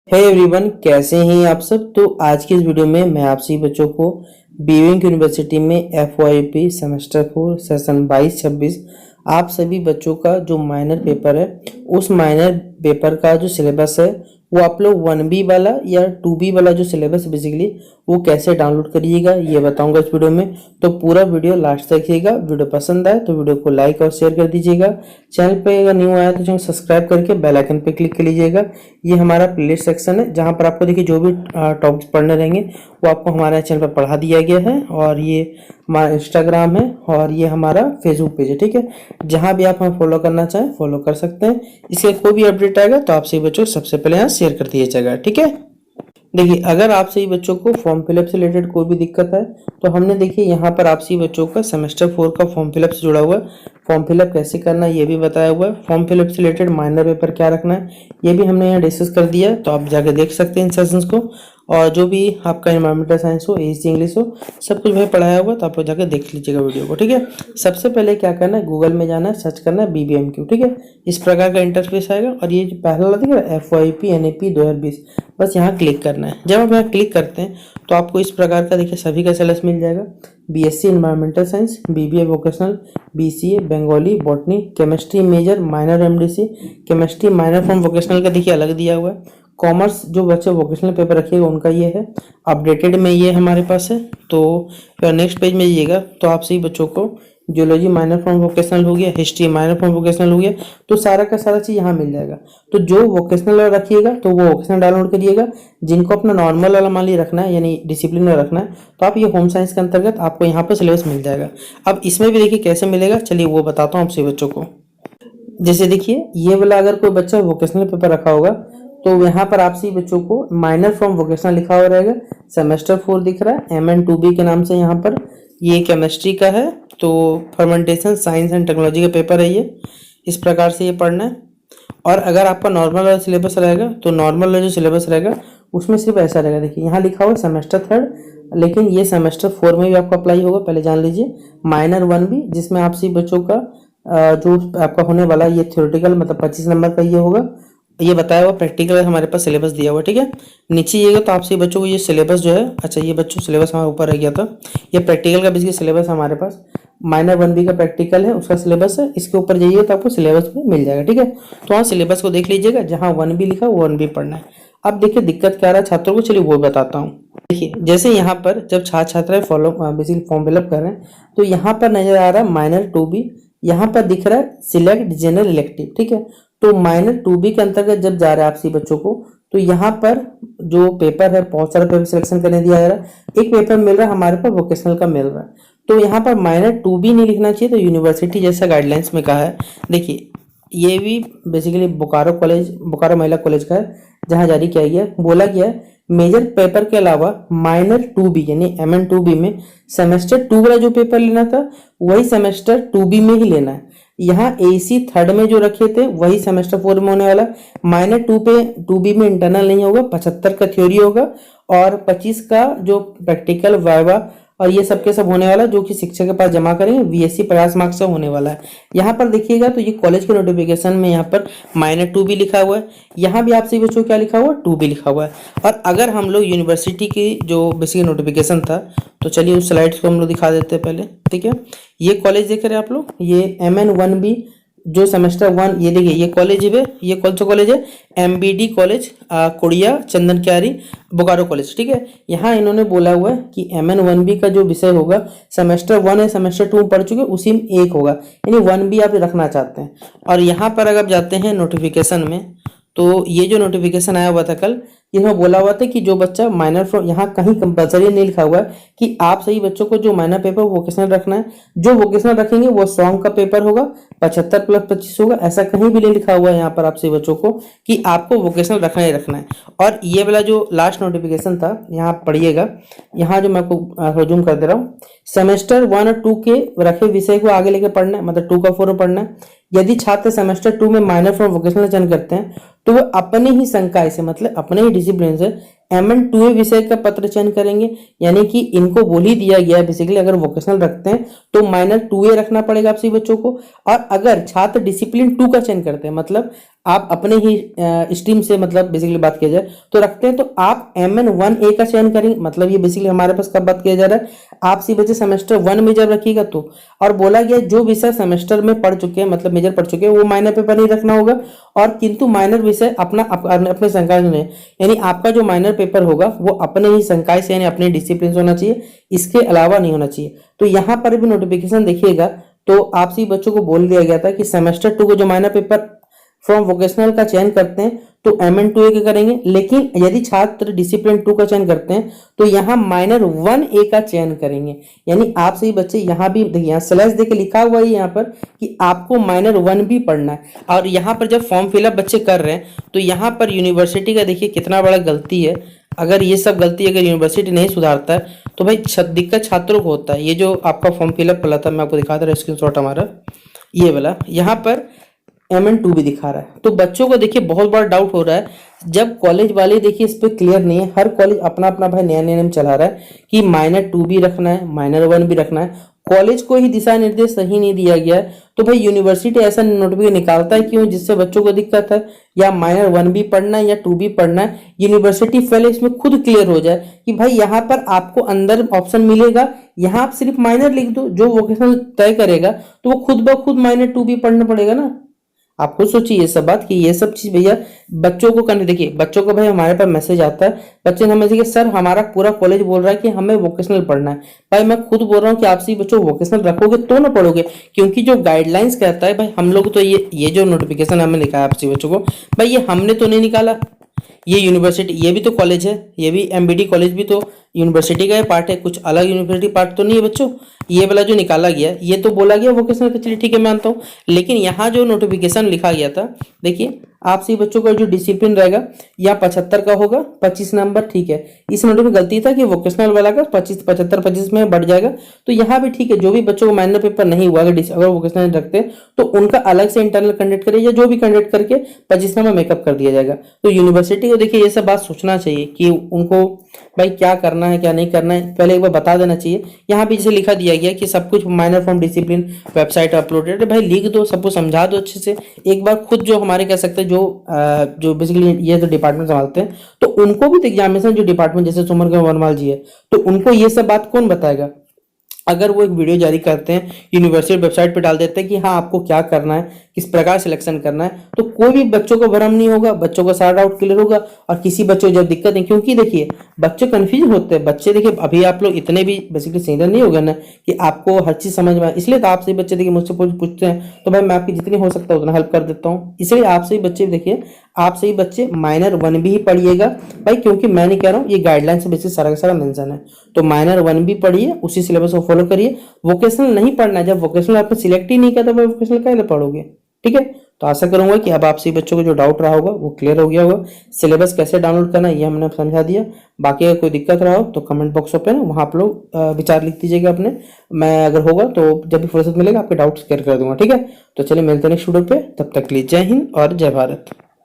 Hey everyone, कैसे हैं आप सब। तो आज की इस वीडियो में मैं आप सभी बच्चों को बीविंग यूनिवर्सिटी में FYP सेमेस्टर 4 सेशन 22-26 आप सभी बच्चों का जो माइनर पेपर है उस माइनर पेपर का जो सिलेबस है वो आप लोग 1B वाला या 2B वाला जो सिलेबस बेसिकली वो कैसे डाउनलोड करिएगा ये बताऊंगा इस वीडियो में। तो पूरा वीडियो लास्ट तक देखिएगा। वीडियो पसंद आए तो वीडियो को लाइक और शेयर कर दीजिएगा। चैनल पे अगर न्यू आया तो चैनल सब्सक्राइब करके बेल आइकन पे क्लिक कर लीजिएगा। ये हमारा प्लेलिस्ट सेक्शन है जहाँ पर आपको देखिए जो भी टॉपिक्स पढ़ने रहेंगे वो आपको हमारे चैनल पर पढ़ा दिया गया है। और ये हमारा इंस्टाग्राम है और ये हमारा फेसबुक पेज है, ठीक है। जहाँ भी आप हमें फॉलो करना चाहें फॉलो कर सकते हैं। इसके कोई भी अपडेट आएगा तो आप सभी बच्चों को सबसे पहले यहाँ शेयर कर दिया जाएगा, ठीक है। देखिए, अगर आप सभी बच्चों को फॉर्म फिलअप से रिलेटेड कोई भी दिक्कत है तो हमने देखिए यहाँ पर आप सभी बच्चों का सेमेस्टर 4 का फॉर्म फिलअप से जुड़ा हुआ है। फॉर्म फिलअप कैसे करना है ये भी बताया हुआ है। फॉर्म फिलअप से रिलेटेड माइनर पेपर क्या रखना है ये भी हमने यहाँ डिस्कस कर दिया है, तो आप जाके देख सकते हैं इन सेशंस को। और जो भी आपका एनवायरमेंटल साइंस हो, एसी इंग्लिश हो, सब कुछ भाई पढ़ाया हुआ, तो आप लोग जाके देख लीजिएगा वीडियो को, ठीक है। सबसे पहले क्या करना है, गूगल में जाना है, सर्च करना है BBMQ, ठीक है। इस प्रकार का इंटरफेस आएगा और ये जो पहला वाला दिखेगा FYP NAP 2020, बस यहाँ क्लिक करना है। जब आप यहाँ क्लिक करते हैं तो आपको इस प्रकार का देखिए सभी का सिलेबस मिल जाएगा। BSc environmental science, BBA vocational, BCA Bengali, botany, chemistry major, minor MDC, chemistry minor from vocational का देखिए अलग दिया हुआ है। कॉमर्स जो बच्चे वोकेशनल पेपर रखिएगा उनका ये है, अपडेटेड में ये हमारे पास है। तो फिर नेक्स्ट पेज में जाइएगा तो आप सही बच्चों को जियोलॉजी माइनर फ्रॉम वोकेशनल हो गया, हिस्ट्री माइनर फ्रॉम वोकेशनल हो गया, तो सारा का सारा चीज़ यहाँ मिल जाएगा। तो जो वोकेशनल रखिएगा तो वो वोकेशनल डाउनलोड करिएगा। जिनको अपना नॉर्मल वाला मान ली रखना है यानी डिसिप्लिन में रखना है तो आप ये होम साइंस के अंतर्गत आपको यहाँ पर सिलेबस मिल जाएगा। अब इसमें भी देखिए कैसे मिलेगा, चलिए वो बताता हूँ आप सभी बच्चों को। जैसे देखिए ये वाला अगर कोई बच्चा वोकेशनल पेपर रखा होगा तो यहाँ पर आप सभी बच्चों को माइनर फ्रॉम वोकेशनल लिखा हुआ रहेगा, सेमेस्टर 4 दिख रहा है, MN2B के नाम से। यहाँ पर ये केमिस्ट्री का है, तो फर्मेंटेशन साइंस एंड टेक्नोलॉजी का पेपर है ये। इस प्रकार से ये पढ़ना है। और अगर आपका नॉर्मल वाला सिलेबस रहेगा तो नॉर्मल वाला जो सिलेबस रहेगा उसमें सिर्फ ऐसा रहेगा। देखिए यहाँ लिखा हुआ सेमेस्टर 3, लेकिन ये सेमेस्टर 4 में भी आपको अप्लाई होगा। पहले जान लीजिए माइनर 1B, जिसमें आप सभी बच्चों का जो आपका होने वाला ये थ्योरेटिकल मतलब 25 नंबर का ये होगा। ये बताया हुआ प्रैक्टिकल हमारे पास सिलेबस दिया हुआ, ठीक है। नीचे ये तो आपसे बच्चों को ये सिलेबस जो है, अच्छा ये बच्चों सिलेबस हमारे ऊपर रह गया था। ये प्रैक्टिकल का बेसिकली सिलेबस हमारे पास माइनर 1B का प्रैक्टिकल है, उसका सिलेबस है। इसके ऊपर जाइए तो आपको सिलेबस में मिल जाएगा, ठीक है। तो वहाँ सिलेबस को देख लीजिएगा, जहाँ 1B लिखा वो 1B पढ़ना है। अब देखिए दिक्कत क्या आ रहा है छात्रों को, चलिए वो बताता हूँ। देखिए जैसे यहाँ पर जब छात्र छात्राएं बेसिकली फॉर्म फिलअप कर रहे हैं तो यहाँ पर नजर आ रहा है माइनर 2B, यहाँ पर दिख रहा है सिलेक्ट जनरल इलेक्टिव, ठीक है। तो माइनर 2B के अंतर्गत जब जा रहा है आप सभी बच्चों को तो यहाँ पर जो पेपर है बहुत सारा पेपर सिलेक्शन करने दिया जा रहा है। एक पेपर मिल रहा है हमारे पास वोकेशनल का मिल रहा है, तो यहाँ पर माइनर 2B नहीं लिखना चाहिए। तो यूनिवर्सिटी जैसा गाइडलाइंस में कहा है, देखिए ये भी बेसिकली बोकारो महिला कॉलेज का है, जहाँ जारी किया गया बोला गया है मेजर पेपर के अलावा माइनर 2B यानी MN2B में सेमेस्टर 2 वाला जो पेपर लेना था वही सेमेस्टर 2B में ही लेना है। यहाँ AC 3rd में जो रखे थे वही सेमेस्टर 4 में होने वाला। माइनर 2B में इंटरनल नहीं होगा, 75 का थ्योरी होगा और 25 का जो प्रैक्टिकल वाइवा और ये सब के सब होने वाला, जो कि शिक्षक के पास जमा करेंगे। VSC 50 मार्क्स का होने वाला है। यहाँ पर देखिएगा तो ये कॉलेज के नोटिफिकेशन में यहाँ पर माइनर 2B लिखा हुआ है, यहाँ भी आप सभी बच्चों क्या लिखा हुआ है 2B लिखा हुआ है। और अगर हम लोग यूनिवर्सिटी की जो बेसिक नोटिफिकेशन था तो चलिए उस स्लाइड्स को हम लोग दिखा देते हैं पहले, ठीक है। ये कॉलेज देख रहे हैं आप लोग, ये MN1B जो सेमेस्टर 1, ये देखिए ये कॉलेज है, ये कौन सा कॉलेज है MBD कॉलेज कोड़िया चंदन क्यारी बोकारो कॉलेज, ठीक है। यहाँ इन्होंने बोला हुआ है कि MN1B का जो विषय होगा सेमेस्टर 1 है सेमेस्टर 2 पढ़ चुके उसी में एक होगा, यानी 1B आप रखना चाहते हैं। और यहाँ पर अगर जाते हैं नोटिफिकेशन में तो ये जो नोटिफिकेशन आया हुआ था कल, इसमें बोला हुआ था कि जो बच्चा माइनर फ्रॉम, यहाँ कहीं कंपलसरी नहीं लिखा हुआ है कि आप सही बच्चों को जो माइनर पेपर वोकेशनल रखना है। जो वोकेशनल रखेंगे वो सॉन्ग का पेपर होगा, 75 + 25 होगा, ऐसा कहीं भी नहीं लिखा हुआ है यहाँ पर आप सही बच्चों को कि आपको वोकेशनल रखना ही रखना है। और ये वाला जो लास्ट नोटिफिकेशन था यहाँ पढ़िएगा, यहाँ जो मैं आपको जूम कर दे रहा हूँ, सेमेस्टर 1 और 2 के रखे विषय को आगे लेके पढ़ना है, मतलब 2 का 4 में पढ़ना है। यदि छात्र सेमेस्टर 2 में माइनर फ्रॉम वोकेशनल चयन करते हैं तो वो अपने ही संकाय से मतलब अपने ही डिसिप्लिन से MN2A विषय का पत्र चयन करेंगे, यानी कि इनको बोल ही दिया गया है बेसिकली अगर वोकेशनल रखते हैं तो माइनर 2A रखना पड़ेगा आप सभी बच्चों को। और अगर छात्र डिसिप्लिन 2 का चयन करते हैं मतलब आप अपने ही स्ट्रीम से मतलब बेसिकली बात किया जाए तो रखते हैं, तो आप MN1A का चयन करेंगे। मतलब ये बेसिकली हमारे पास कब बात किया जा रहा है, आप सी बच्चे सेमेस्टर 1 में जब रखिएगा तो। और बोला गया जो विषय सेमेस्टर में पढ़ चुके हैं, मतलब मेजर पढ़ चुके हैं, वो माइनर पेपर नहीं रखना होगा। और किंतु माइनर विषय अपने संकाय में, यानी आपका जो माइनर पेपर होगा वो अपने ही संकाय से यानी अपने डिसिप्लिन से होना चाहिए, इसके अलावा नहीं होना चाहिए। तो यहाँ पर भी नोटिफिकेशन देखिएगा तो आपसे बच्चों को बोल दिया गया था कि सेमेस्टर 2 को जो माइनर पेपर फ्रॉम वोकेशनल का चयन करते हैं तो MN2A के करेंगे, लेकिन यदि छात्र डिसिप्लिन 2 का चयन करते हैं तो यहाँ माइनर 1A का चयन करेंगे। यानी आप सही बच्चे यहाँ भी देखिए, यहाँ स्लैश देके लिखा हुआ है यहाँ पर कि आपको माइनर 1 भी पढ़ना है। और यहाँ पर जब फॉर्म फिलअप बच्चे कर रहे हैं तो यहाँ पर यूनिवर्सिटी का देखिए कितना बड़ा गलती है। अगर ये सब गलती अगर यूनिवर्सिटी नहीं सुधारता है तो भाई दिक्कत छात्रों को होता है। ये जो आपका फॉर्म फिलअप वाला था, मैं आपको दिखा दे रहा हूँ स्क्रीनशॉट हमारा, ये वाला यहाँ पर MN2 भी दिखा रहा है। तो बच्चों को देखिए बहुत बड़ा डाउट हो रहा है, जब कॉलेज वाले देखिए इस पे क्लियर नहीं है। हर कॉलेज अपना अपना भाई नया नियम चला रहा है कि माइनर 2 भी रखना है, माइनर 1 भी रखना है। कॉलेज को ही दिशा निर्देश सही नहीं दिया गया है, तो भाई यूनिवर्सिटी ऐसा नोटिफिकेशन निकालता है क्यों, जिससे बच्चों को दिक्कत है। या माइनर 1 भी पढ़ना है या 2 भी पढ़ना है, यूनिवर्सिटी पहले इसमें खुद क्लियर हो जाए कि भाई यहाँ पर आपको अंदर ऑप्शन मिलेगा, यहाँ आप सिर्फ माइनर लिख दो, जो वोकेशनल तय करेगा तो वो खुद ब खुद माइनर 2 भी पढ़ना पड़ेगा ना। आप खुद सोचिए ये सब बात कि ये सब चीज भैया बच्चों को करने। देखिए बच्चों को भाई हमारे पास मैसेज आता है, बच्चे हमें देखिए सर हमारा पूरा कॉलेज बोल रहा है कि हमें वोकेशनल पढ़ना है। भाई मैं खुद बोल रहा हूँ कि आपसे बच्चों वोकेशनल रखोगे तो ना पढ़ोगे, क्योंकि जो गाइडलाइंस कहता है भाई हम लोग तो ये जो नोटिफिकेशन हमें लिखा है आपसे बच्चों को, भाई ये हमने तो नहीं निकाला। ये यूनिवर्सिटी, ये भी तो कॉलेज है, ये भी MBD कॉलेज भी तो यूनिवर्सिटी का ही पार्ट है, कुछ अलग यूनिवर्सिटी पार्ट तो नहीं है बच्चों। ये वाला जो निकाला गया ये तो बोला गया वोकेशनल का, चलिए ठीक है मानता हूँ, लेकिन यहाँ जो नोटिफिकेशन लिखा गया था देखिए आपसे बच्चों का जो डिसिप्लिन रहेगा या 75 का होगा, 25 नंबर, ठीक है। इस नोट में गलती था कि वोकेशनल वाला का 25 में बढ़ जाएगा, तो यहाँ भी ठीक है। जो भी बच्चों को माइनर पेपर नहीं हुआ अगर वोकेशनल रखते तो उनका अलग से इंटरनल कंडक्ट करे या जो भी कंडक्ट करके 25 नंबर मेकअप कर दिया जाएगा। तो यूनिवर्सिटी को देखिए ये सब बात सोचना चाहिए कि उनको भाई क्या करना है क्या नहीं करना है, पहले एक बार बता देना चाहिए। यहाँ भी जैसे लिखा दिया गया कि सब कुछ minor from discipline website uploaded, भाई लिख दो, सबको समझा दो अच्छे से। एक बार खुद जो हमारे कह सकते हैं जो बेसिकली ये जो डिपार्टमेंट संभालते हैं तो उनको भी एग्जामिनेशन जो डिपार्टमेंट जैसे सुमन के वनवाल जी है तो उनको ये सब बात कौन बताएगा। अगर वो एक वीडियो जारी करते हैं यूनिवर्सिटी वेबसाइट पे डाल देते हैं कि हाँ आपको क्या करना है, किस प्रकार सिलेक्शन करना है, तो कोई भी बच्चों को भ्रम नहीं होगा, बच्चों का सारा डाउट क्लियर होगा और किसी बच्चों को जब दिक्कत नहीं। क्योंकि देखिए बच्चे कंफ्यूज होते हैं, बच्चे देखिए अभी आप लोग इतने भी बेसिकली सीनियर नहीं हो गए ना कि आपको हर चीज समझ में, इसलिए तो आपसे बच्चे देखिए मुझसे पूछते हैं तो भाई मैं आपकी जितनी हो सकता है उतना हेल्प कर देता हूँ। इसलिए आपसे ही बच्चे देखिए, आपसे ही बच्चे माइनर 1 भी पढ़िएगा भाई, क्योंकि मैं नहीं कह रहा हूँ, ये गाइडलाइन से बेसिस सारा का सारा मेंशन है। तो माइनर 1 भी पढ़िए, उसी सिलेबस को फॉलो करिए। वोकेशनल नहीं पढ़ना है, जब वोकेशनल आपने सिलेक्ट ही नहीं किया तो भाई वोकेशनल क्या पढ़ोगे, ठीक है। तो आशा करूंगा कि अब आपसे बच्चों को जो डाउट रहा होगा वो क्लियर हो गया होगा। सिलेबस कैसे डाउनलोड करना है ये हमने समझा दिया। बाकी अगर कोई दिक्कत रहा हो तो कमेंट बॉक्स ओपन है, वहां आप लोग विचार लिख दीजिएगा अपने। मैं अगर होगा तो जब भी फुर्सत मिलेगा आपके डाउट्स क्लियर कर दूंगा, ठीक है। तो चलिए मिलते हैं नेक्स्ट वीडियो पे, तब तक के लिए जय हिंद और जय भारत।